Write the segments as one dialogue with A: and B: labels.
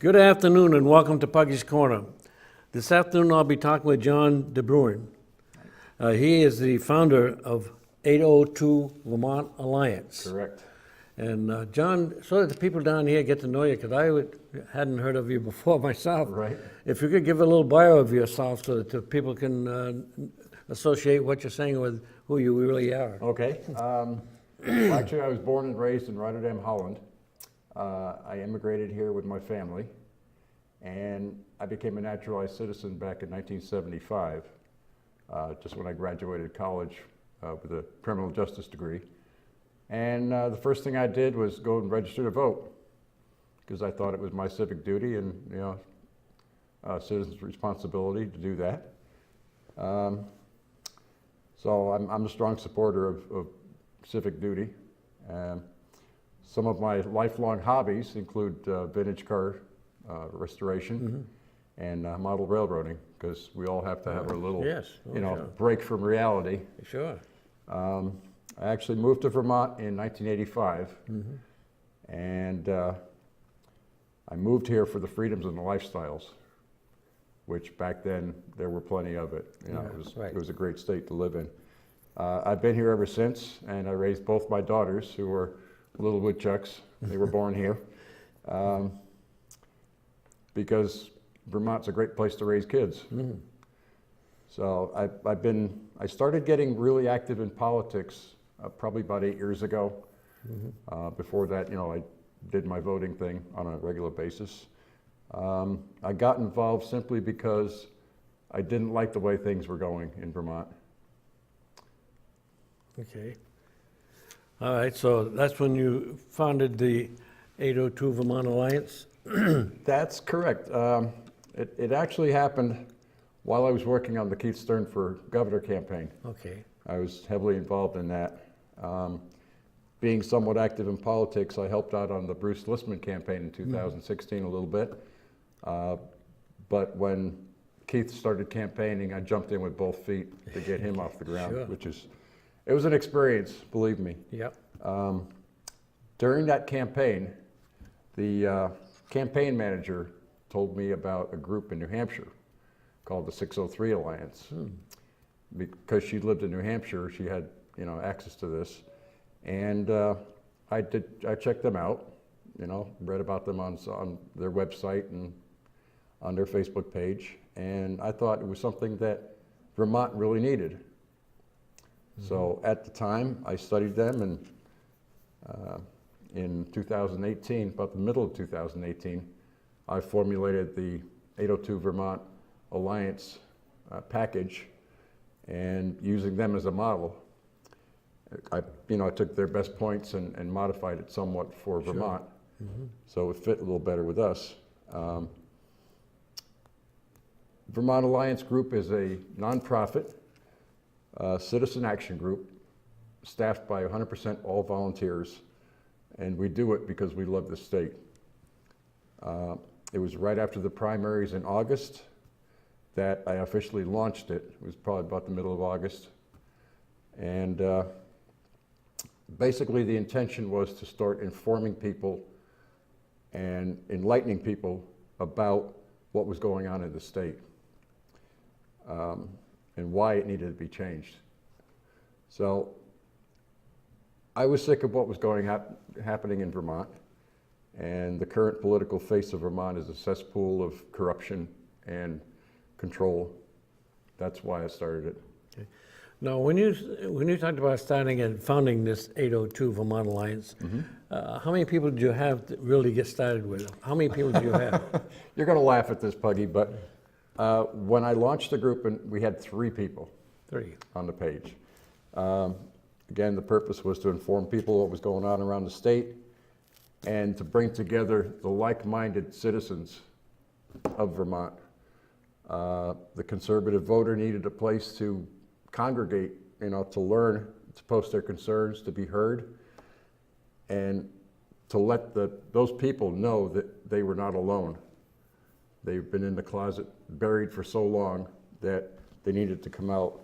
A: Good afternoon and welcome to Puggy's Corner. This afternoon I'll be talking with John DeBruin. He is the founder of 802 Vermont Alliance.
B: Correct.
A: And John, so that the people down here get to know you, because hadn't heard of you before myself.
B: Right.
A: If you could give a little bio of yourself so that the people can associate what you're saying with who you really are.
B: Okay. Actually, I was born and raised in Rotterdam, Holland. I immigrated here with my family, and I became a naturalized citizen back in 1975, just when I graduated college with a criminal justice degree. And the first thing I did was go and register to vote, because I thought it was my civic duty and citizen's responsibility to do that. So I'm a strong supporter of civic duty. Some of my lifelong hobbies include vintage car restoration and model railroading, because we all have to have our little,
A: sure.
B: break from reality.
A: Sure.
B: I actually moved to Vermont in 1985, and I moved here for the freedoms and the lifestyles, which back then there were plenty of it. It was a great state to live in. I've been here ever since, and I raised both my daughters, who were little woodchucks. They were born here, because Vermont's a great place to raise kids. So I started getting really active in politics probably about 8 years ago. Before that, I did my voting thing on a regular basis. I got involved simply because I didn't like the way things were going in Vermont.
A: Okay. All right, so that's when you founded the 802 Vermont Alliance?
B: That's correct. It actually happened while I was working on the Keith Stern for Governor campaign.
A: Okay.
B: I was heavily involved in that. Being somewhat active in politics, I helped out on the Bruce Listman campaign in 2016 a little bit. But when Keith started campaigning, I jumped in with both feet to get him off the ground,
A: Sure.
B: It was an experience, believe me.
A: Yep.
B: During that campaign, the campaign manager told me about a group in New Hampshire called the 603 Alliance. Because she lived in New Hampshire, she had access to this, and I checked them out. Read about them on their website and on their Facebook page, and I thought it was something that Vermont really needed. So at the time, I studied them, and in 2018, about the middle of 2018, I formulated the 802 Vermont Alliance package, and using them as a model, I took their best points and modified it somewhat for Vermont, so it fit a little better with us. Vermont Alliance Group is a nonprofit citizen action group staffed by 100% all volunteers, and we do it because we love the state. It was right after the primaries in August that I officially launched it. It was probably about the middle of August, and basically the intention was to start informing people and enlightening people about what was going on in the state. And why it needed to be changed. So I was sick of what was happening in Vermont, and the current political face of Vermont is a cesspool of corruption and control. That's why I started it.
A: Okay. Now, when you talked about starting and founding this 802 Vermont Alliance, how many people did you have to really get started with? How many people do you have?
B: You're going to laugh at this, Puggy, but when I launched the group, and we had 3 people on the page. Again, the purpose was to inform people what was going on around the state and to bring together the like-minded citizens of Vermont. The conservative voter needed a place to congregate, to learn, to post their concerns, to be heard, and to let those people know that they were not alone. They've been in the closet, buried for so long that they needed to come out.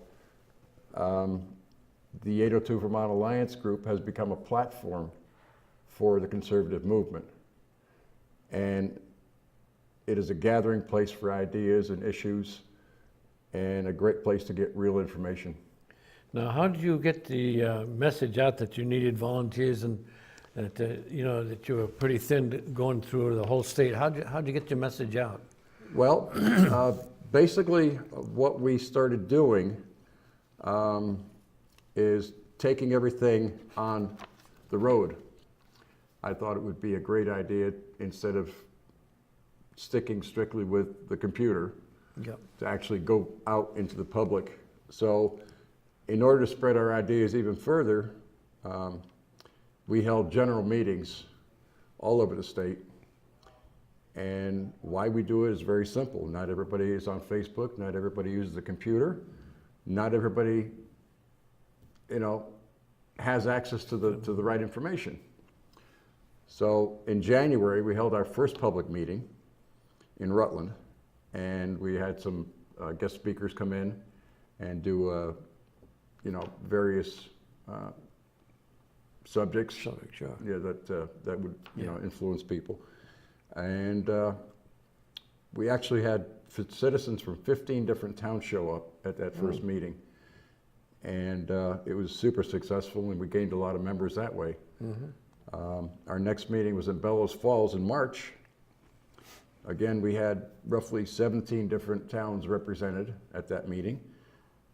B: The 802 Vermont Alliance Group has become a platform for the conservative movement. And it is a gathering place for ideas and issues, and a great place to get real information.
A: Now, how did you get the message out that you needed volunteers and that, that you were pretty thin going through the whole state? How'd you get your message out?
B: Well, basically what we started doing is taking everything on the road. I thought it would be a great idea, instead of sticking strictly with the computer,
A: Yep.
B: to actually go out into the public. So in order to spread our ideas even further, we held general meetings all over the state. And why we do it is very simple. Not everybody is on Facebook, not everybody uses a computer, not everybody, has access to the right information. So in January, we held our first public meeting in Rutland, and we had some guest speakers come in and do, various subjects.
A: Sure.
B: Yeah, that would influence people, and we actually had citizens from 15 different towns show up at that first meeting, and it was super successful, and we gained a lot of members that way. Our next meeting was in Bellows Falls in March. Again, we had roughly 17 different towns represented at that meeting,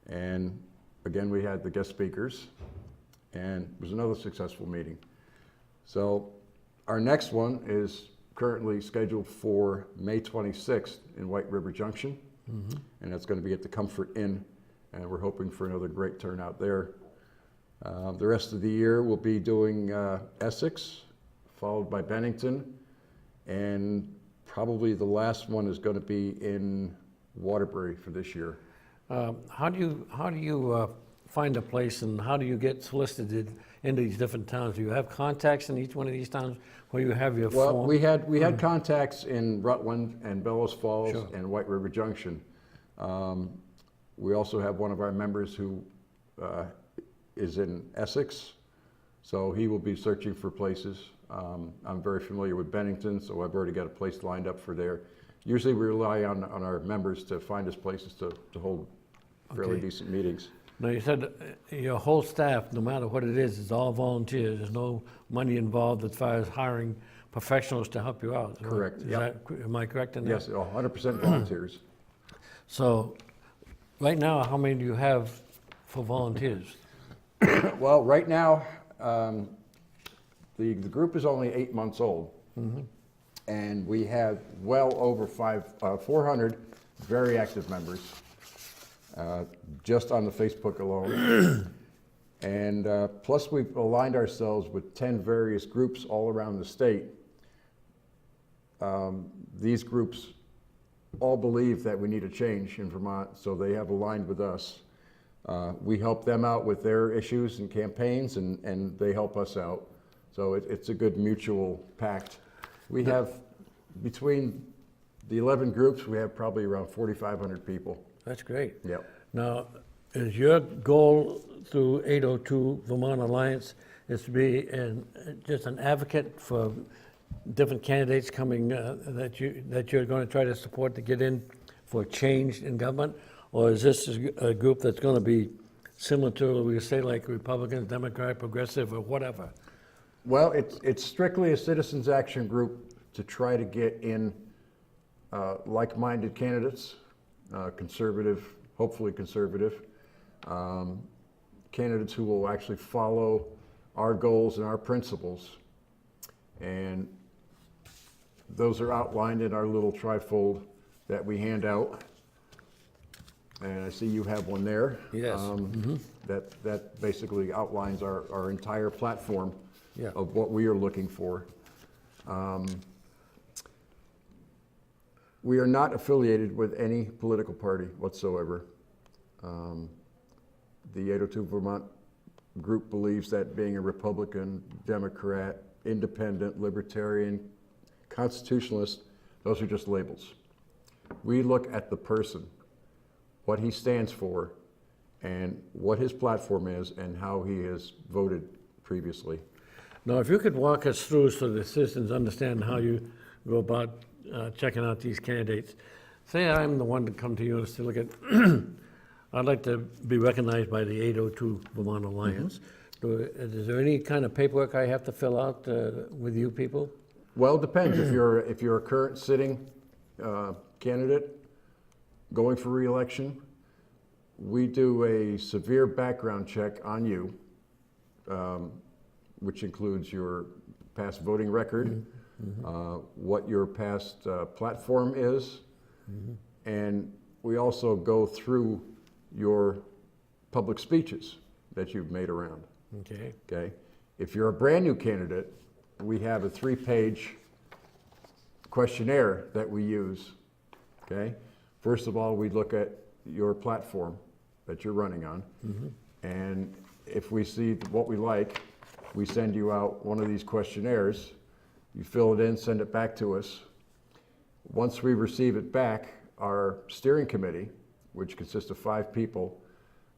B: and again, we had the guest speakers, and it was another successful meeting. So our next one is currently scheduled for May 26th in White River Junction, and that's going to be at the Comfort Inn, and we're hoping for another great turnout there. The rest of the year we'll be doing Essex, followed by Bennington, and probably the last one is going to be in Waterbury for this year.
A: How do you find a place, and how do you get solicited into these different towns? Do you have contacts in each one of these towns where you have your
B: Well,
A: form?
B: we had contacts in Rutland and Bellows Falls
A: Sure.
B: and White River Junction. We also have one of our members who is in Essex, so he will be searching for places. I'm very familiar with Bennington, so I've already got a place lined up for there. Usually we rely on our members to find us places to hold fairly
A: Okay.
B: decent meetings.
A: Now, you said your whole staff, no matter what it is all volunteers. There's no money involved as far as hiring professionals to help you out.
B: Correct, yep.
A: Am I correct in that?
B: Yes, 100% volunteers.
A: So, right now, how many do you have for volunteers?
B: Well, right now, the group is only 8 months old, and we have well over 400 very active members, just on the Facebook alone. And plus we've aligned ourselves with 10 various groups all around the state. These groups all believe that we need a change in Vermont, so they have aligned with us. We help them out with their issues and campaigns, and they help us out. So it's a good mutual pact. We have, between the 11 groups, we have probably around 4,500 people.
A: That's great.
B: Yep.
A: Now, is your goal through 802 Vermont Alliance is to be just an advocate for different candidates coming that you're going to try to support to get in for change in government? Or is this a group that's going to be similar to, we say, like Republicans, Democrat, Progressive, or whatever?
B: Well, it's strictly a citizens action group to try to get in like-minded candidates, conservative, hopefully conservative, candidates who will actually follow our goals and our principles. And those are outlined in our little trifold that we hand out. And I see you have one there.
A: Yes.
B: That basically outlines our entire platform
A: Yeah.
B: of what we are looking for. We are not affiliated with any political party whatsoever. The 802 Vermont group believes that being a Republican, Democrat, Independent, Libertarian, Constitutionalist, those are just labels. We look at the person, what he stands for, and what his platform is, and how he has voted previously.
A: Now, if you could walk us through so the citizens understand how you go about checking out these candidates. Say I'm the one to come to you and say, look at, I'd like to be recognized by the 802 Vermont Alliance. Is there any kind of paperwork I have to fill out with you people?
B: Well, it depends. If you're a current sitting candidate going for re-election, we do a severe background check on you, which includes your past voting record, what your past platform is, and we also go through your public speeches that you've made around.
A: Okay.
B: Okay. If you're a brand new candidate, we have a 3-page questionnaire that we use. Okay. First of all, we look at your platform that you're running on, and if we see what we like, we send you out one of these questionnaires. You fill it in, send it back to us. Once we receive it back, our steering committee, which consists of 5 people,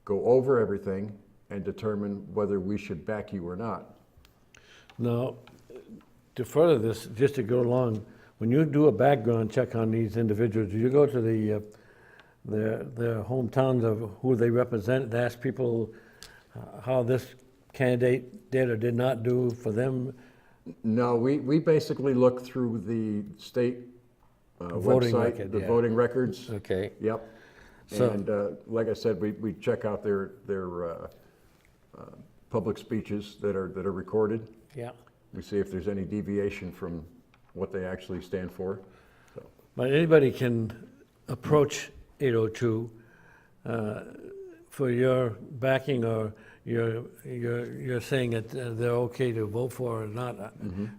B: go over everything and determine whether we should back you or not.
A: Now, to further this, just to go along, when you do a background check on these individuals, do you go to their hometowns of who they represent and ask people how this candidate did or did not do for them?
B: No, we basically look through the state
A: Voting
B: website,
A: record,
B: the
A: yeah.
B: voting records.
A: Okay.
B: Yep.
A: So-
B: And like I said, we check out their public speeches that are recorded.
A: Yeah.
B: We see if there's any deviation from what they actually stand for. So,
A: But anybody can approach 802 for your backing, or you're saying that they're okay to vote for or not.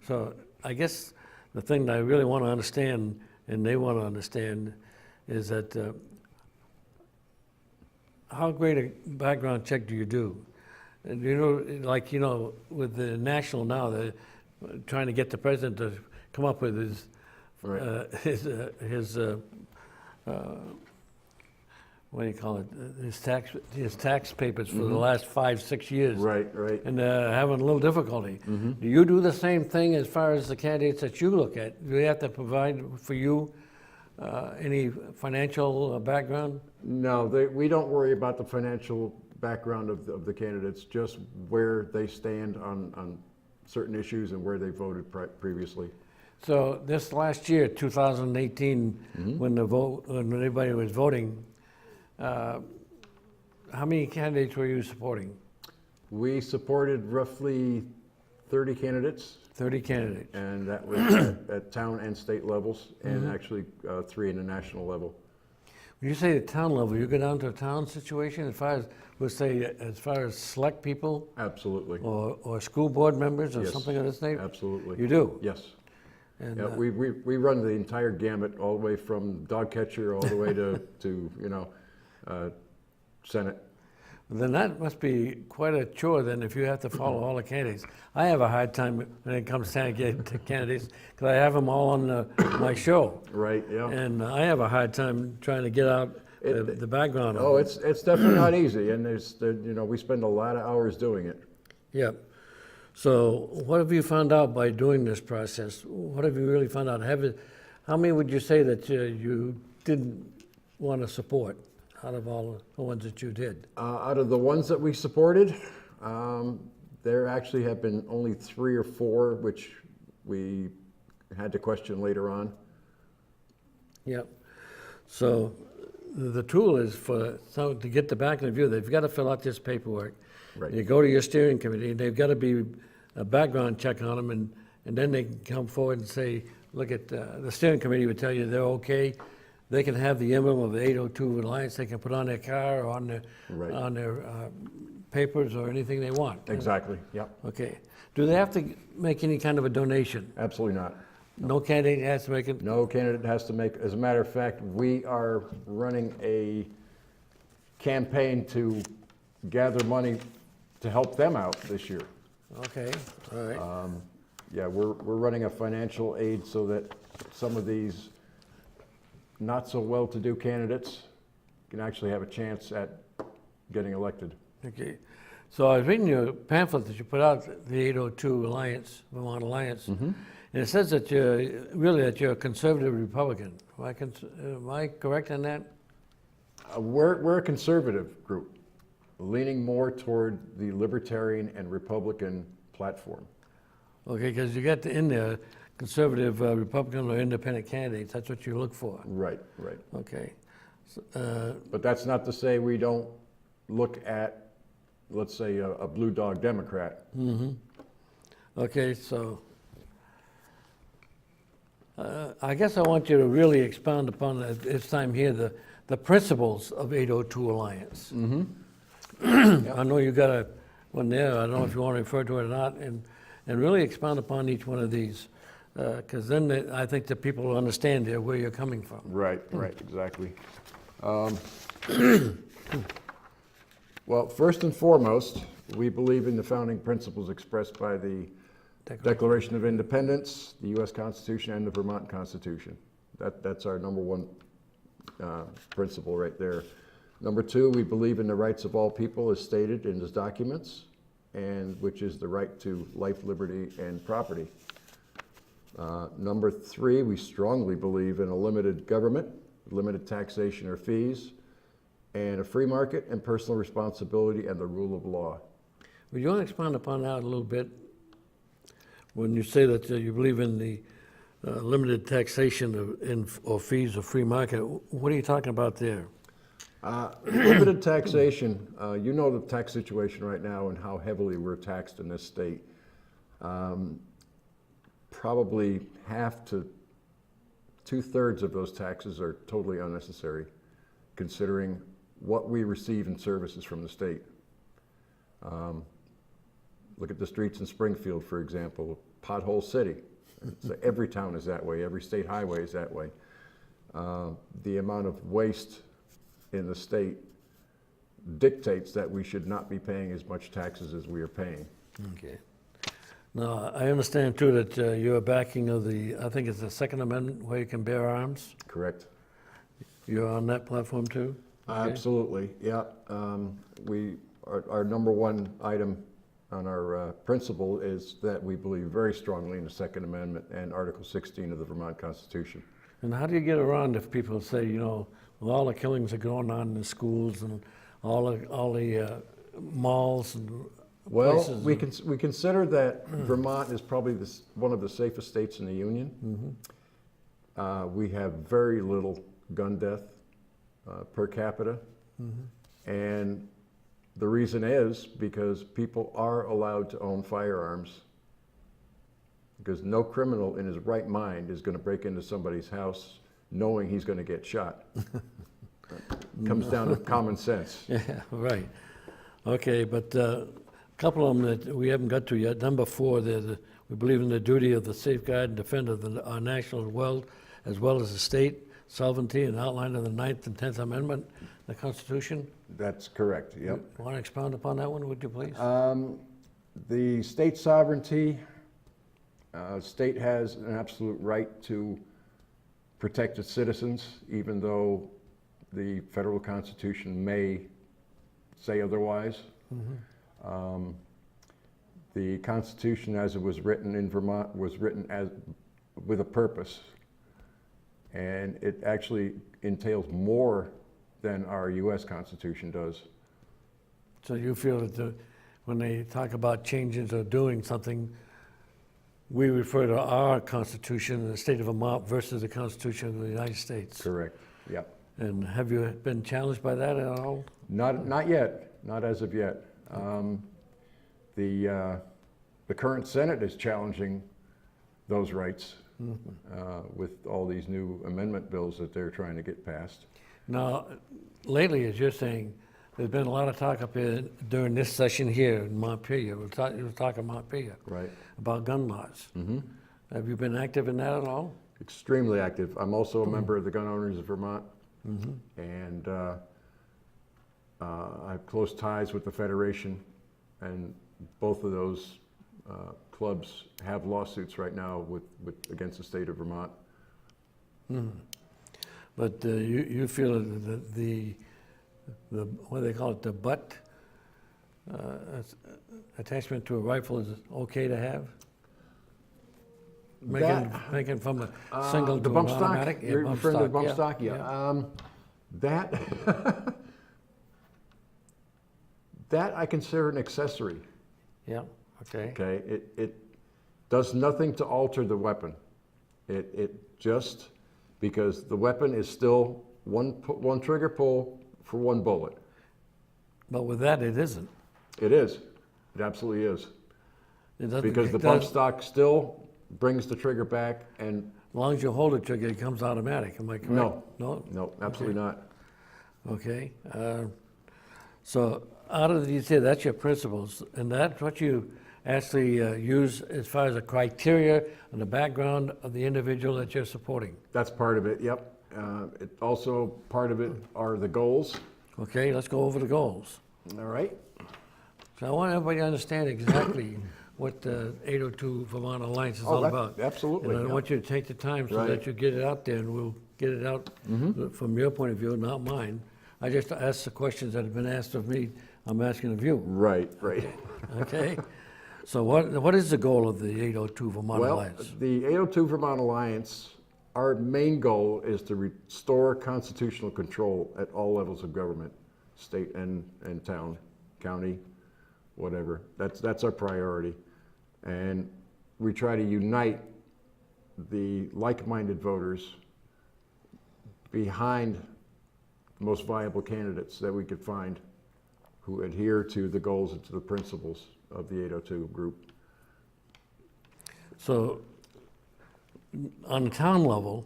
A: So I guess the thing that I really want to understand, and they want to understand, is that how great a background check do you do? And like with the national now, they're trying to get the president to come up with his
B: right.
A: What do you call it? His tax papers for the last 5-6 years.
B: Right.
A: And having a little difficulty. Do you do the same thing as far as the candidates that you look at? Do they have to provide for you any financial background?
B: No, we don't worry about the financial background of the candidates, just where they stand on certain issues and where they voted previously.
A: So this last year, 2018, when everybody was voting, how many candidates were you supporting?
B: We supported roughly 30 candidates.
A: 30 candidates.
B: And that was at town and state levels, and actually 3 in the national level.
A: When you say the town level, you go down to a town situation as far as, we'll say, as far as select people?
B: Absolutely.
A: Or school board members or
B: Yes,
A: something of this nature?
B: absolutely.
A: You do?
B: Yes.
A: And,
B: Yeah, we run the entire gamut, all the way from dog catcher all the way to Senate.
A: then that must be quite a chore then if you have to follow all the candidates. I have a hard time when it comes to candidates because I have them all on my show.
B: Right, yeah.
A: And I have a hard time trying to get out the background
B: Oh,
A: of it.
B: it's definitely not easy, and we spend a lot of hours doing it.
A: Yeah. So what have you found out by doing this process? What have you really found out? How many would you say that you didn't want to support out of all the ones that you did?
B: Out of the ones that we supported, there actually have been only 3 or 4 which we had to question later on.
A: Yeah. So the tool is to get the back of the view, they've got to fill out this paperwork.
B: Right.
A: You go to your steering committee, and they've got to be a background check on them, and then they can come forward and say, look at, the steering committee would tell you they're okay. They can have the emblem of the 802 Alliance, they can put on their car or on
B: Right.
A: their papers or anything they want.
B: Exactly, yep.
A: Okay. Do they have to make any kind of a donation?
B: Absolutely not.
A: No candidate has to make it?
B: No candidate has to make, as a matter of fact, we are running a campaign to gather money to help them out this year.
A: Okay, all right.
B: Yeah, we're running a financial aid so that some of these not so well-to-do candidates can actually have a chance at getting elected.
A: Okay. So I was reading your pamphlet that you put out, the 802 Alliance, Vermont Alliance, and it says that you're a conservative Republican. Am I correct on that?
B: We're a conservative group, leaning more toward the libertarian and Republican platform.
A: Okay, because you got in there conservative Republican or independent candidates. That's what you look for.
B: Right, right.
A: Okay. So,
B: But that's not to say we don't look at, let's say, a blue dog Democrat.
A: okay, so I guess I want you to really expound upon this time here the principles of 802 Alliance. I know you got one there. I don't know if you want to refer to it or not, and really expound upon each one of these, because then I think the people will understand where you're coming from.
B: Right, right, exactly. Well, first and foremost, we believe in the founding principles expressed by the Declaration of Independence, the U.S. Constitution, and the Vermont Constitution. That's our number one principle right there. Number two, we believe in the rights of all people as stated in these documents, and which is the right to life, liberty, and property. Number three, we strongly believe in a limited government, limited taxation or fees, and a free market and personal responsibility and the rule of law.
A: Would you want to expand upon that a little bit? When you say that you believe in the limited taxation or fees or free market, what are you talking about there?
B: Limited taxation, you know the tax situation right now and how heavily we're taxed in this state. Probably half to 2/3 of those taxes are totally unnecessary, considering what we receive in services from the state. Look at the streets in Springfield, for example, pothole city. So every town is that way, every state highway is that way. The amount of waste in the state dictates that we should not be paying as much taxes as we are paying.
A: Okay. Now, I understand too that you're backing of I think it's the Second Amendment where you can bear arms.
B: Correct.
A: You're on that platform too? Okay.
B: Absolutely, yeah. Our number one item on our principle is that we believe very strongly in the Second Amendment and Article 16 of the Vermont Constitution.
A: And how do you get around if people say, with all the killings that are going on in the schools and all the malls and
B: well,
A: places?
B: we consider that Vermont is probably one of the safest states in the Union. We have very little gun death per capita. And the reason is because people are allowed to own firearms, because no criminal in his right mind is going to break into somebody's house knowing he's going to get shot. Comes down to common sense.
A: Yeah, right. Okay, but a couple of them that we haven't got to yet. Number 4, we believe in the duty of the safeguard and defend of our national wealth as well as the state sovereignty and outlined in the 9th and 10th Amendment, the Constitution.
B: That's correct, yep.
A: Want to expound upon that one, would you please?
B: The state sovereignty, state has an absolute right to protect its citizens, even though the federal Constitution may say otherwise. The Constitution, as it was written in Vermont, was written with a purpose, and it actually entails more than our U.S. Constitution does.
A: So you feel that when they talk about changes or doing something, we refer to our Constitution in the state of Vermont versus the Constitution of the United States?
B: Correct, yeah.
A: And have you been challenged by that at all?
B: Not yet, not as of yet. The current Senate is challenging those rights with all these new amendment bills that they're trying to get passed.
A: Now, lately, as you're saying, there's been a lot of talk up here during this session here in Montpelier. We're talking Montpelier,
B: Right.
A: about gun laws. Have you been active in that at all?
B: Extremely active. I'm also a member of the Gun Owners of Vermont, and I have close ties with the Federation, and both of those clubs have lawsuits right now against the state of Vermont.
A: But you feel that the what do they call it, the butt attachment to a rifle is okay to have?
B: That-
A: Making from a single
B: the
A: to an
B: bump stock.
A: automatic? Yeah,
B: You're referring to the bump
A: yeah,
B: stock? Yeah. That, that I consider an accessory.
A: Yeah, okay.
B: Okay, it does nothing to alter the weapon. It just, because the weapon is still one trigger pull for one bullet.
A: But with that, it isn't.
B: It is. It absolutely is.
A: It doesn't-
B: Because the
A: it
B: bump
A: does-
B: stock still brings the trigger back and,
A: As long as you hold the trigger, it comes automatic, am I correct?
B: no.
A: No?
B: No, absolutely not.
A: Okay. So out of these here, that's your principles, and that's what you actually use as far as the criteria and the background of the individual that you're supporting.
B: That's part of it, yep. It also, part of it are the goals.
A: Okay, let's go over the goals.
B: All right.
A: So I want everybody to understand exactly what the 802 Vermont Alliance is
B: Oh,
A: all
B: that-
A: about.
B: absolutely,
A: And I
B: yeah.
A: want you to take the time so
B: Right.
A: that you get it out there, and we'll get it out from your point of view, not mine. I just asked the questions that have been asked of me, I'm asking of you,
B: Right, right.
A: okay? So what is the goal of the 802 Vermont
B: Well,
A: Alliance?
B: the 802 Vermont Alliance, our main goal is to restore constitutional control at all levels of government, state and town, county, whatever. That's our priority. And we try to unite the like-minded voters behind the most viable candidates that we could find who adhere to the goals and to the principles of the 802 group.
A: So on the town level,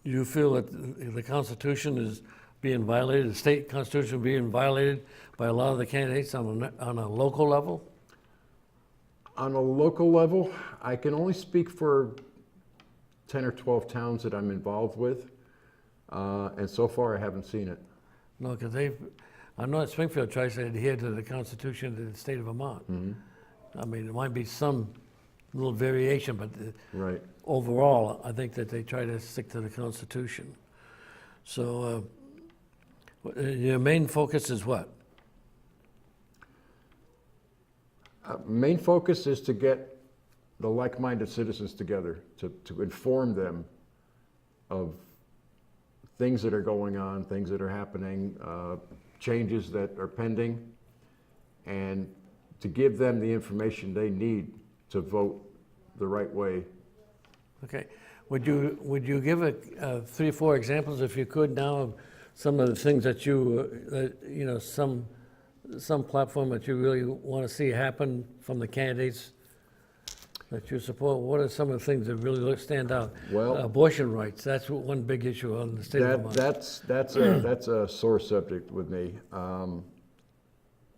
A: you feel that the Constitution is being violated, the state constitution being violated by a lot of the candidates on a local level?
B: On a local level, I can only speak for 10 or 12 towns that I'm involved with, and so far I haven't seen it.
A: No, because I know that Springfield tries to adhere to the Constitution of the state of Vermont. I mean, there might be some little variation, but
B: Right.
A: overall, I think that they try to stick to the Constitution. So your main focus is what?
B: Main focus is to get the like-minded citizens together, to inform them of things that are going on, things that are happening, changes that are pending, and to give them the information they need to vote the right way.
A: Okay. Would you give 3 or 4 examples, if you could, now of some of the things that some platform that you really want to see happen from the candidates that you support? What are some of the things that really stand out?
B: Well-
A: Abortion rights, that's one big issue on the state of Vermont.
B: That's a sore subject with me.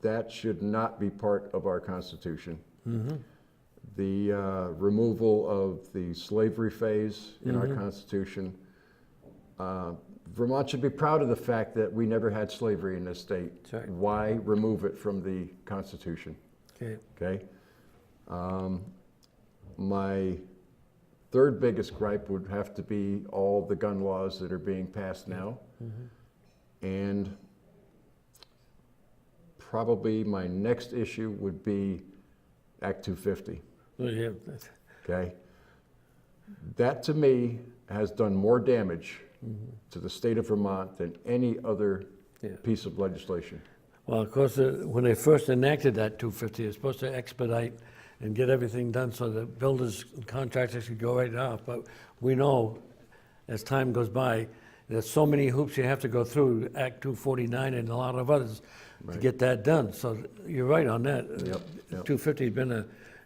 B: That should not be part of our Constitution. The removal of the slavery phase in our Constitution. Vermont should be proud of the fact that we never had slavery in this state.
A: Right.
B: Why remove it from the Constitution?
A: Okay.
B: Okay? My third biggest gripe would have to be all the gun laws that are being passed now. And probably my next issue would be Act 250.
A: Well, yeah,
B: Okay? That to me has done more damage to the state of Vermont than any other
A: Yeah.
B: piece of legislation.
A: well, of course, when they first enacted that 250, it's supposed to expedite and get everything done so that builders and contractors could go right off. But we know, as time goes by, there's so many hoops you have to go through, Act 249 and a lot of others, to
B: Right.
A: get that done. So you're right on that.
B: Yep.
A: 250 has been a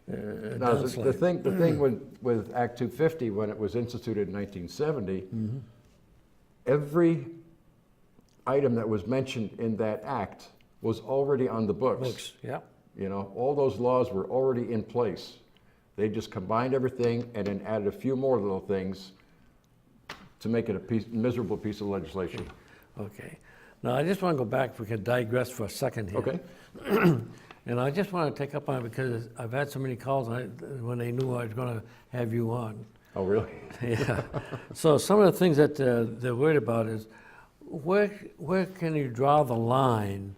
B: Now, the
A: downslide.
B: thing with Act 250, when it was instituted in 1970, every item that was mentioned in that act was already on the books.
A: Books, yeah.
B: You know, all those laws were already in place. They just combined everything and then added a few more little things to make it a miserable piece of legislation.
A: Okay. Now, I just want to go back, if we could digress for a second here.
B: Okay?
A: And I just want to take up on it because I've had so many calls when they knew I was going to have you on.
B: Oh, really?
A: Yeah. So some of the things that they're worried about is where can you draw the line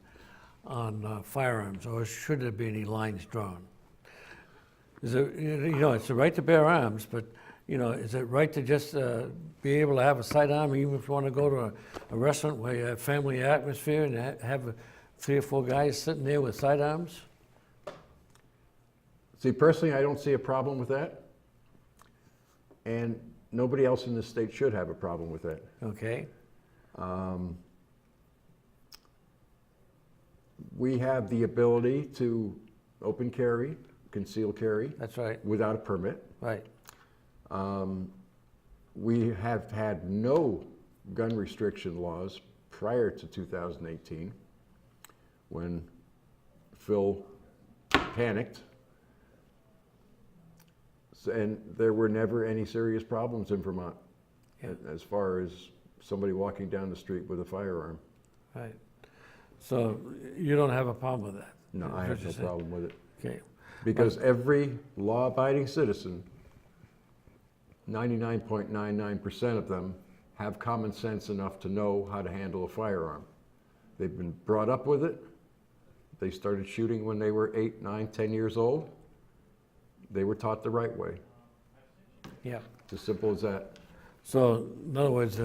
A: on firearms, or should there be any lines drawn? Is it, it's a right to bear arms, but, is it right to just be able to have a sidearm, even if you want to go to a restaurant where you have family atmosphere and have 3 or 4 guys sitting there with sidearms?
B: See, personally, I don't see a problem with that. And nobody else in this state should have a problem with that.
A: Okay,
B: We have the ability to open carry, conceal carry,
A: that's right,
B: without a permit.
A: right.
B: We have had no gun restriction laws prior to 2018, when Phil panicked. And there were never any serious problems in Vermont,
A: Yeah.
B: as far as somebody walking down the street with a firearm.
A: Right. So you don't have a problem with that?
B: No,
A: is
B: I
A: what
B: have no
A: you're saying?
B: problem with it.
A: Okay,
B: Because every law-abiding citizen, 99.99% of them, have common sense enough to know how to handle a firearm. They've been brought up with it. They started shooting when they were 8, 9, 10 years old. They were taught the right way.
A: yeah.
B: It's as simple as that.
A: So in other words,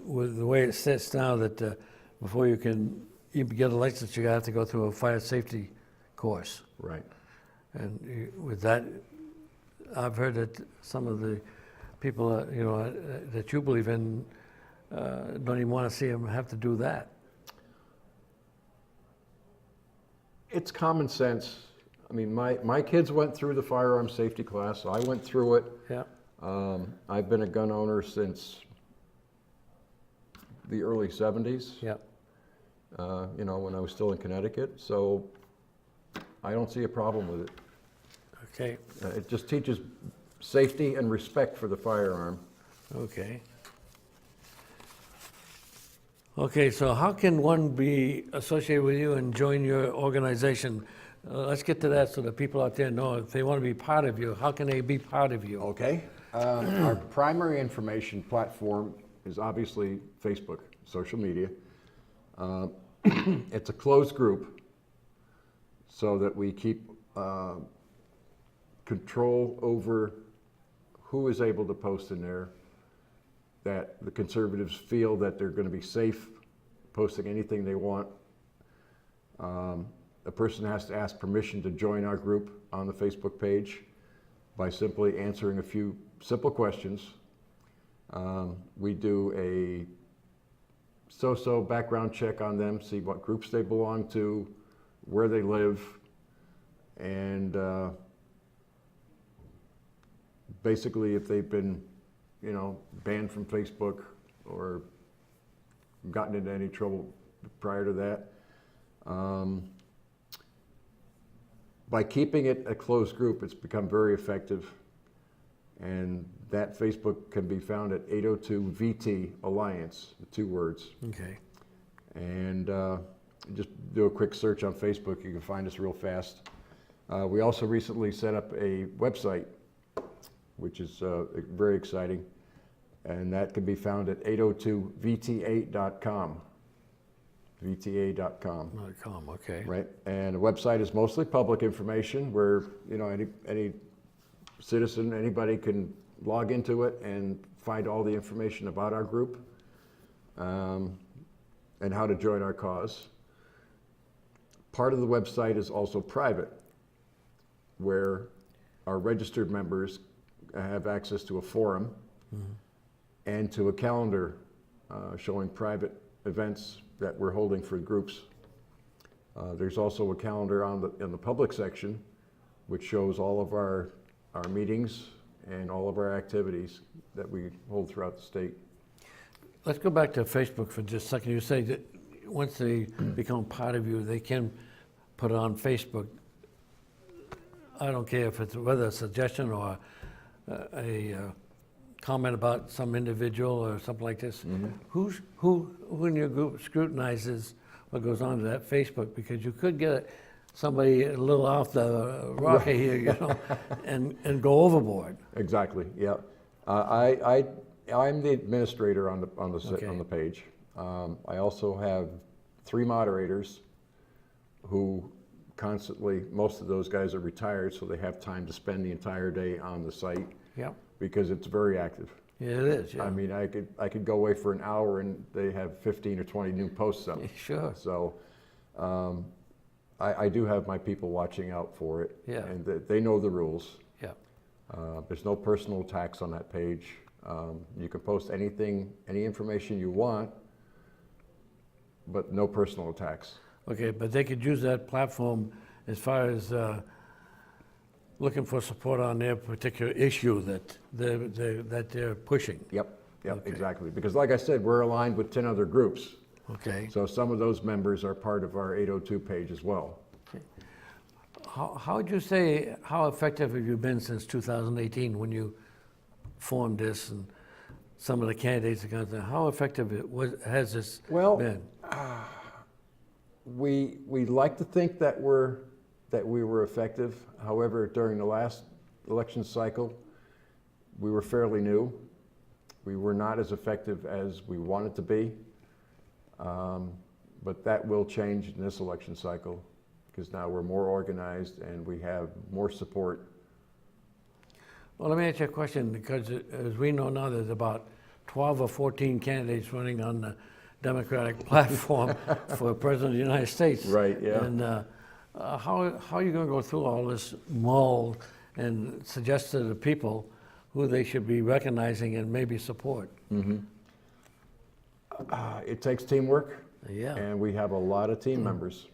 A: with the way it sits now, that before you can even get a license, you have to go through a fire safety course.
B: Right.
A: And with that, I've heard that some of the people, that you believe in, don't even want to see them have to do that.
B: It's common sense. I mean, my kids went through the firearm safety class. I went through it.
A: Yeah,
B: I've been a gun owner since the early 70s,
A: yeah.
B: when I was still in Connecticut. So I don't see a problem with it.
A: Okay,
B: It just teaches safety and respect for the firearm.
A: okay. Okay, so how can one be associated with you and join your organization? Let's get to that so that people out there know if they want to be part of you, how can they be part of you?
B: Okay. Our primary information platform is obviously Facebook, social media. It's a closed group so that we keep control over who is able to post in there, that the conservatives feel that they're going to be safe posting anything they want. A person has to ask permission to join our group on the Facebook page by simply answering a few simple questions. We do a so-so background check on them, see what groups they belong to, where they live, and basically if they've been, banned from Facebook or gotten into any trouble prior to that. By keeping it a closed group, it's become very effective. And that Facebook can be found at 802 VT Alliance, the 2 words.
A: Okay,
B: And just do a quick search on Facebook, you can find us real fast. We also recently set up a website, which is very exciting. And that can be found at 802vta.com. VTA.com.
A: .com, okay.
B: Right, and the website is mostly public information where, any citizen, anybody can log into it and find all the information about our group and how to join our cause. Part of the website is also private, where our registered members have access to a forum and to a calendar showing private events that we're holding for groups. There's also a calendar in the public section, which shows all of our meetings and all of our activities that we hold throughout the state.
A: Let's go back to Facebook for just a second. You say that once they become part of you, they can put it on Facebook. I don't care if it's whether a suggestion or a comment about some individual or something like this. Who in your group scrutinizes what goes on to that Facebook? Because you could get somebody a little off the rocker here, and go overboard.
B: Exactly. Yeah. I'm the administrator on the page. I also have 3 moderators who constantly, most of those guys are retired, so they have time to spend the entire day on the site
A: Yep.
B: because it's very active.
A: Yeah, it is, yeah.
B: I mean, I could go away for an hour and they have 15 or 20 new posts up.
A: Sure.
B: So I do have my people watching out for it.
A: Yeah.
B: And they know the rules.
A: Yeah.
B: There's no personal attacks on that page. You can post anything, any information you want, but no personal attacks.
A: Okay, but they could use that platform as far as looking for support on their particular issue that they're pushing.
B: Yep,
A: Okay.
B: exactly. Because like I said, we're aligned with 10 other groups.
A: Okay.
B: So some of those members are part of our 802 page as well.
A: How would you say, how effective have you been since 2018 when you formed this and some of the candidates are going to, how effective has this been?
B: We like to think that we were effective. However, during the last election cycle, we were fairly new. We were not as effective as we wanted to be. But that will change in this election cycle because now we're more organized and we have more support.
A: Well, let me ask you a question, because as we know now, there's about 12 or 14 candidates running on the Democratic platform for President of the United States.
B: Right, yeah.
A: And how are you going to go through all this mull and suggest to the people who they should be recognizing and maybe support?
B: It takes teamwork,
A: Yeah.
B: and we have a lot of team members.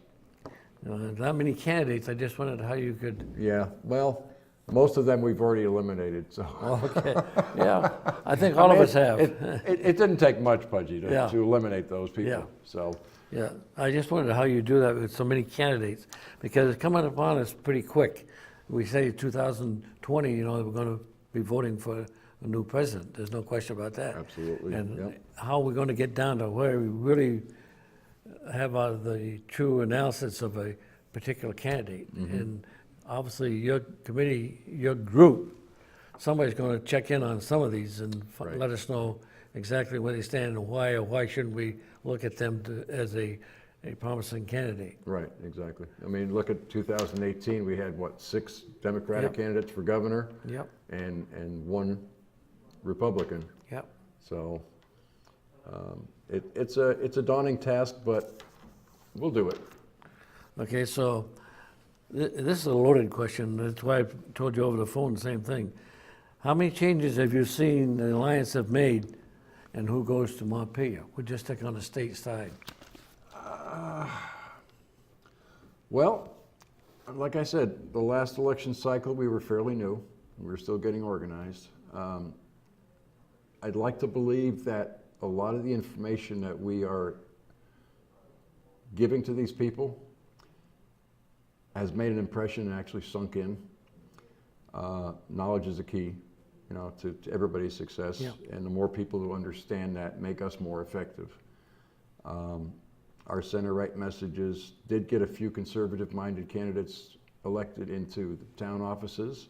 A: Not many candidates. I just wondered how you could.
B: Yeah, well, most of them we've already eliminated, so.
A: Okay. Yeah, I think all of us have.
B: It didn't take much, Pudgy,
A: Yeah.
B: to eliminate those people.
A: Yeah.
B: So,
A: Yeah, I just wondered how you do that with so many candidates, because it's coming upon us pretty quick. We say 2020, we're going to be voting for a new president. There's no question about that.
B: Absolutely,
A: And
B: yep.
A: how we're going to get down to where we really have the true analysis of a particular candidate. And obviously, your committee, your group, somebody's going to check in on some of these and
B: Right.
A: let us know exactly where they stand and why, or why shouldn't we look at them as a promising candidate.
B: right, exactly. I mean, look at 2018, we had, what, 6 Democratic
A: Yep.
B: candidates for governor
A: Yep,
B: and 1 Republican.
A: yep.
B: So, it's a daunting task, but we'll do it.
A: Okay, so this is a loaded question. That's why I told you over the phone the same thing. How many changes have you seen the Alliance have made, and who goes to Montpelier? We'll just stick on the state side.
B: Well, like I said, the last election cycle, we were fairly new. We were still getting organized. I'd like to believe that a lot of the information that we are giving to these people has made an impression and actually sunk in. Knowledge is a key, to everybody's success.
A: Yeah.
B: And the more people who understand that make us more effective. Our center-right messages did get a few conservative-minded candidates elected into the town offices,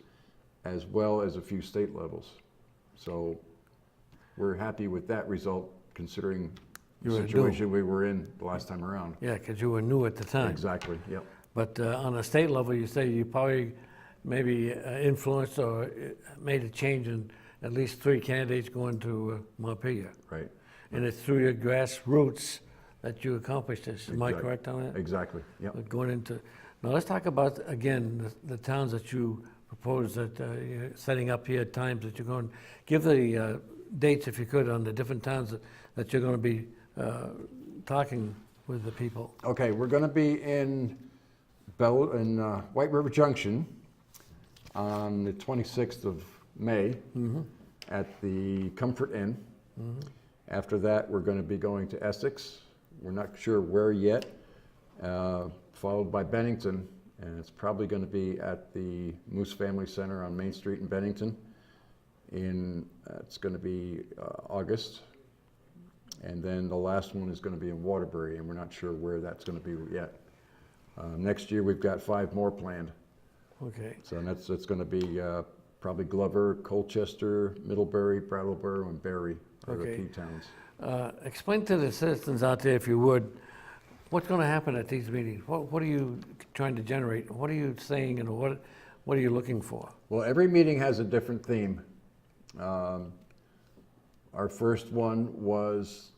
B: as well as a few state levels. So we're happy with that result, considering
A: You
B: the
A: were new.
B: situation we were in the last time around.
A: Yeah, because you were new at the time.
B: Exactly, yep.
A: But on a state level, you say you probably maybe influenced or made a change in at least 3 candidates going to Montpelier.
B: Right.
A: And it's through your grassroots that you accomplished this. Am I
B: Exact-
A: correct on that?
B: Exactly, yep.
A: Going into, now let's talk about, again, the towns that you propose that you're setting up here, times that you're going, give the dates, if you could, on the different towns that you're going to be talking with the people.
B: Okay, we're gonna be in White River Junction on the 26th of May at the Comfort Inn. After that, we're gonna be going to Essex. We're not sure where yet, followed by Bennington, and it's probably gonna be at the Moose Family Center on Main Street in Bennington. It's gonna be August. And then the last one is gonna be in Waterbury, and we're not sure where that's gonna be yet. Next year, we've got 5 more planned.
A: Okay.
B: So it's gonna be probably Glover, Colchester, Middlebury, Brattleboro, and Barry are the
A: Okay.
B: key towns.
A: Explain to the citizens out there, if you would, What's going to happen at these meetings? What are you trying to generate? What are you saying, and what are you looking for?
B: Well, every meeting has a different theme. Our first one was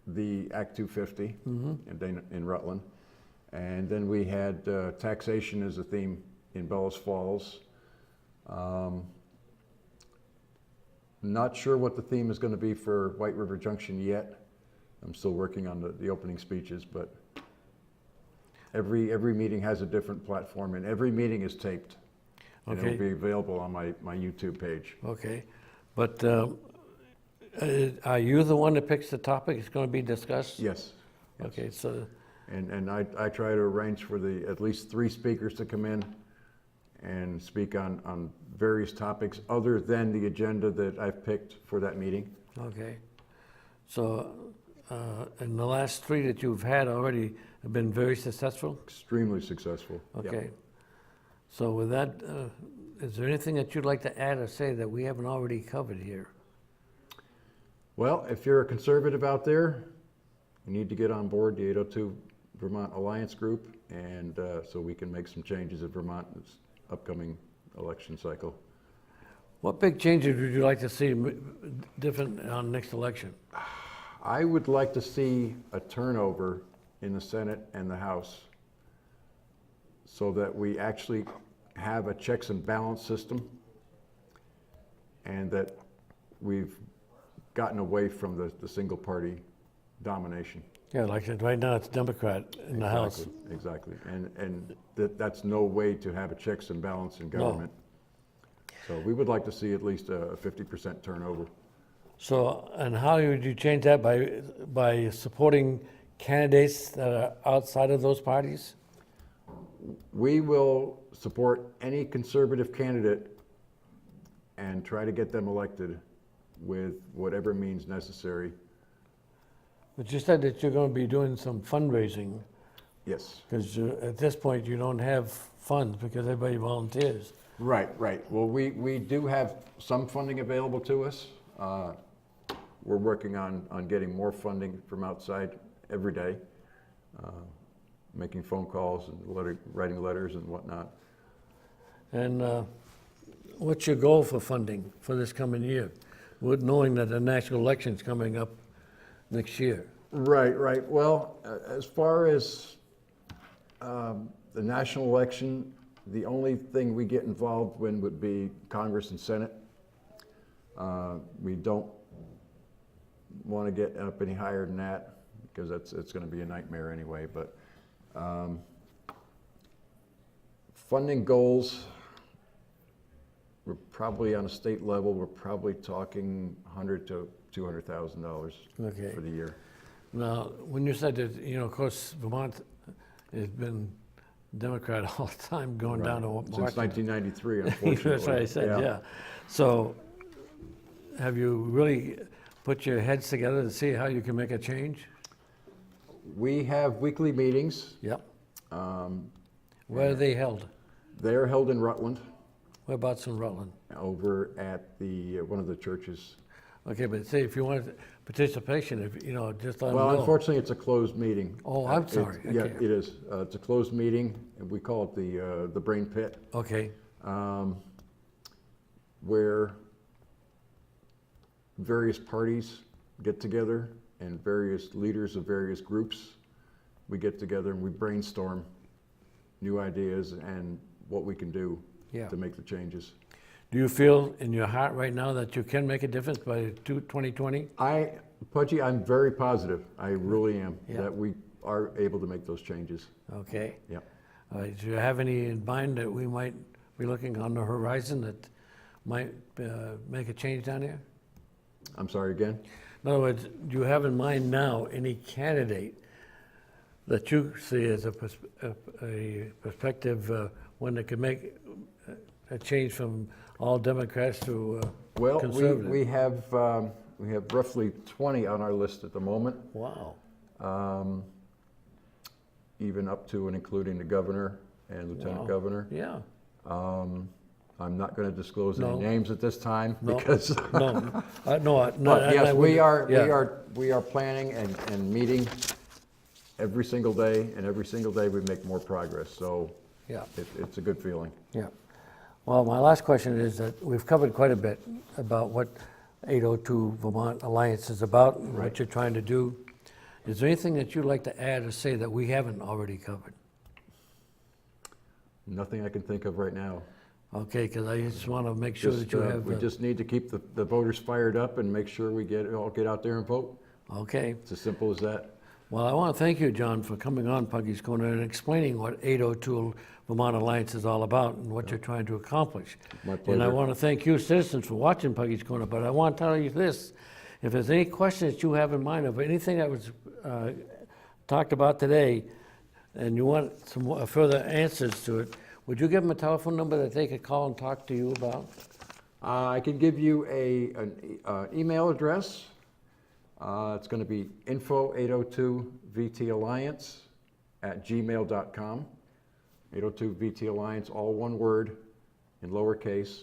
B: the Act 250 in Rutland. And then we had taxation as a theme in Bellows Falls. Not sure what the theme is going to be for White River Junction yet. I'm still working on the opening speeches, but every meeting has a different platform, and every meeting is taped. And
A: Okay.
B: it'll be available on my YouTube page.
A: Okay, but are you the one that picks the topic it's going to be discussed?
B: Yes. Yes.
A: Okay, so,
B: And I try to arrange for at least 3 speakers to come in and speak on various topics other than the agenda that I've picked for that meeting.
A: okay. So, and the last 3 that you've had already have been very successful?
B: Extremely successful. Yep.
A: Okay. So with that, is there anything that you'd like to add or say that we haven't already covered here?
B: Well, if you're a conservative out there, you need to get on board the 802 Vermont Alliance Group, and so we can make some changes in Vermont in this upcoming election cycle.
A: What big changes would you like to see different on next election?
B: I would like to see a turnover in the Senate and the House so that we actually have a checks and balance system, and that we've gotten away from the single party domination.
A: Yeah, like right now it's Democrat in the House.
B: Exactly, and that's no way to have a checks and balance in government. So we would like to see at least a 50% turnover.
A: So, and how would you change that by supporting candidates that are outside of those parties?
B: We will support any conservative candidate and try to get them elected with whatever means necessary.
A: But you said that you're going to be doing some fundraising,
B: Yes.
A: because at this point you don't have funds because everybody volunteers.
B: Right, right. Well, we do have some funding available to us. We're working on getting more funding from outside every day, making phone calls and writing letters and whatnot.
A: And what's your goal for funding for this coming year, with knowing that the national election's coming up next year?
B: Right, right. Well, as far as the national election, the only thing we get involved in would be Congress and Senate. We don't want to get up any higher than that because it's going to be a nightmare anyway. But funding goals, we're probably on a state level, we're probably talking $100,000 to $200,000
A: Okay.
B: for the year.
A: Now, when you said that, of course, Vermont has been Democrat all the time, going down to Washington.
B: Since 1993, unfortunately.
A: That's what I said, yeah. So, have you really put your heads together to see how you can make a change?
B: We have weekly meetings.
A: Yep. Where are they held?
B: They're held in Rutland,
A: Whereabouts in Rutland?
B: over at one of the churches.
A: Okay, but say if you wanted participation, just let them
B: Well,
A: know.
B: unfortunately, it's a closed meeting.
A: Oh, I'm sorry.
B: Yeah,
A: Okay.
B: it is. It's a closed meeting, and we call it the Brain Pit,
A: Okay,
B: where various parties get together and various leaders of various groups, we get together and we brainstorm new ideas and what we can do
A: Yeah.
B: to make the changes.
A: do you feel in your heart right now that you can make a difference by 2020?
B: Pudgy, I'm very positive, I really am,
A: Yeah.
B: that we are able to make those changes.
A: Okay.
B: Yeah.
A: All right, do you have any in mind that we might be looking on the horizon that might make a change down here?
B: I'm sorry again?
A: In other words, do you have in mind now any candidate that you see as a prospective one that could make a change from all Democrats to
B: Well,
A: conservative?
B: we have roughly 20 on our list at the moment,
A: Wow.
B: even up to and including the governor and lieutenant
A: Wow.
B: governor.
A: Yeah.
B: I'm not going to disclose
A: No.
B: any names at this time
A: No.
B: because.
A: No. No.
B: But yes,
A: I
B: we
A: wouldn't- yeah.
B: are planning and meeting every single day, and every single day we make more progress. So
A: Yeah.
B: it's a good feeling.
A: Yeah. Well, my last question is that we've covered quite a bit about what 802 Vermont Alliance is about and what
B: Right.
A: you're trying to do. Is there anything that you'd like to add or say that we haven't already covered?
B: Nothing I can think of right now.
A: Okay, because I just want to make sure that you have.
B: We just need to keep the voters fired up and make sure we all get out there and vote.
A: Okay.
B: It's as simple as that.
A: Well, I want to thank you, John, for coming on Puggy's Corner and explaining what 802 Vermont Alliance is all about and what you're trying to accomplish.
B: My
A: And I
B: pleasure.
A: want to thank you, citizens, for watching Puggy's Corner. But I want to tell you this: if there's any questions that you have in mind of anything that was talked about today, and you want some further answers to it, would you give them a telephone number that they could call and talk to you about?
B: I can give you an email address. It's going to be info802vtalliance@gmail.com. 802VT Alliance, all one word in lowercase.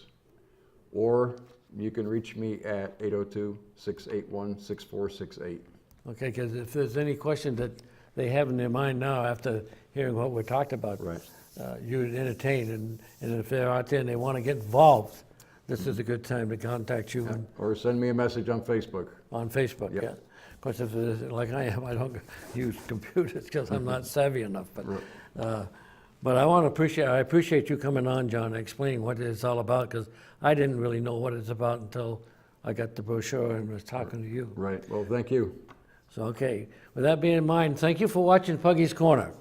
B: Or you can reach me at 802-681-6468.
A: Okay, because if there's any question that they have in their mind now after hearing what we talked about,
B: Right.
A: you'd entertain, and if they're out there and they want to get involved, this is a good time to contact you
B: Or send me a message on Facebook.
A: on Facebook,
B: Yep.
A: yeah. Of course, if there's, like I am, I don't use computers because I'm not savvy enough, but I appreciate you coming on, John, and explaining what it's all about, because I didn't really know what it's about until I got the brochure and was talking to you.
B: Right. Well, thank you.
A: So, okay, with that being in mind, thank you for watching Puggy's Corner.